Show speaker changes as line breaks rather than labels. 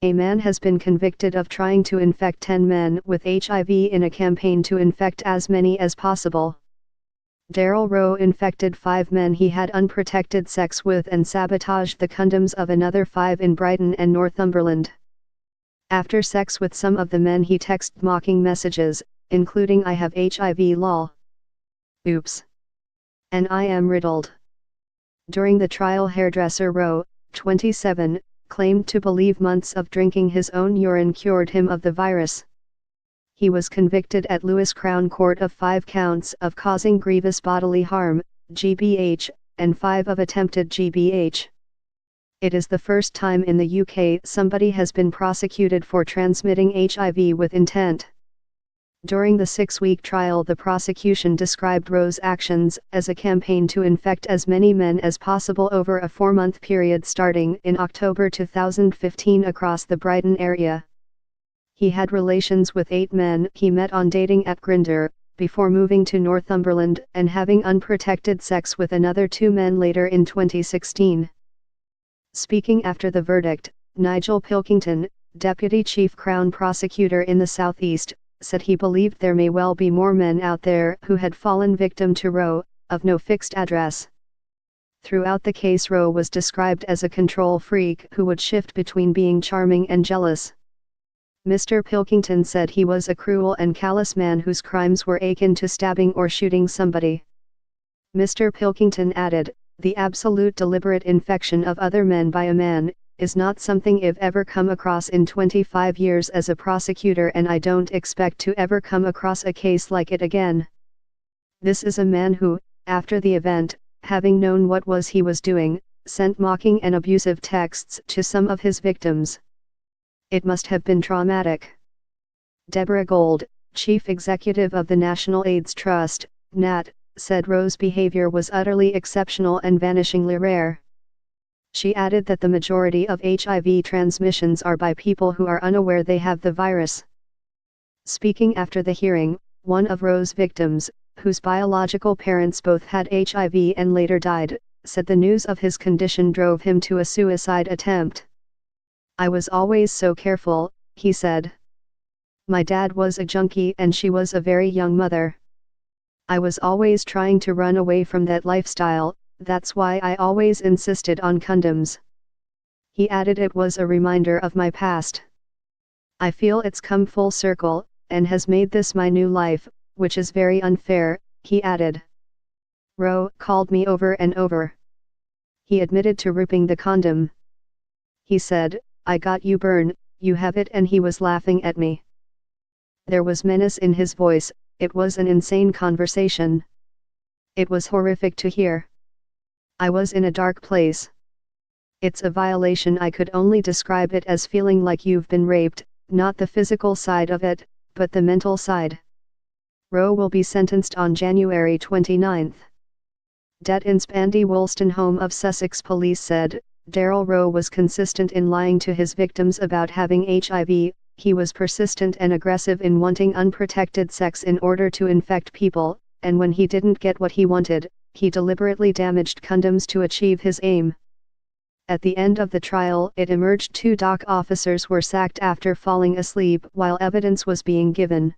A man has been convicted of trying to infect 10 men with HIV in a campaign to infect as many as possible. Daryll Rowe infected 5 men he had unprotected sex with and sabotaged the condoms of another 5 in Brighton and Northumberland. After sex with some of the men he texted mocking messages, including "I have HIV lol. Oops. And I am riddled." During the trial, hairdresser Rowe, 27, claimed to believe months of drinking his own urine cured him of the virus. He was convicted at Lewes Crown Court of 5 counts of causing grievous bodily harm, GBH, and 5 of attempted GBH. It is the first time in the UK somebody has been prosecuted for transmitting HIV with intent. During the 6-week trial, the prosecution described Rowe's actions as a campaign to infect as many men as possible over a 4-month period starting in October 2015 across the Brighton area. He had relations with 8 men he met on dating app Grindr, before moving to Northumberland and having unprotected sex with another 2 men later in 2016. Speaking after the verdict, Nigel Pilkington, Deputy Chief Crown Prosecutor in the South East, said he believed there may well be more men out there who had fallen victim to Rowe, of no fixed address. Throughout the case, Rowe was described as a control freak who would shift between being charming and jealous. Mr. Pilkington said he was a cruel and callous man whose crimes were akin to stabbing or shooting somebody. Mr. Pilkington added, "The absolute deliberate infection of other men by a man is not something I've ever come across in 25 years as a prosecutor, and I don't expect to ever come across a case like it again. This is a man who, after the event, having known what he was doing, sent mocking and abusive texts to some of his victims. It must have been traumatic." Deborah Gold, Chief Executive of the National AIDS Trust, NAT, said Rowe's behavior was utterly exceptional and vanishingly rare. She added that the majority of HIV transmissions are by people who are unaware they have the virus. Speaking after the hearing, one of Rowe's victims, whose biological parents both had HIV and later died, said the news of his condition drove him to a suicide attempt. "I was always so careful," he said. "My dad was a junkie and she was a very young mother. I was always trying to run away from that lifestyle, that's why I always insisted on condoms." He added, "It was a reminder of my past. I feel it's come full circle, and has made this my new life, which is very unfair," he added. Rowe called me over and over. He admitted to ripping the condom. He said, "I got you, burn, you have it," and he was laughing at me. There was menace in his voice. It was an insane conversation. It was horrific to hear. I was in a dark place. It's a violation. I could only describe it as feeling like you've been raped, not the physical side of it, but the mental side." Rowe will be sentenced on January 29. Detton Spandy Wolstenholme of Sussex Police said, Daryll Rowe was consistent in lying to his victims about having HIV. He was persistent and aggressive in wanting unprotected sex in order to infect people, and when he didn't get what he wanted, he deliberately damaged condoms to achieve his aim. At the end of the trial, it emerged 2 dock officers were sacked after falling asleep while evidence was being given.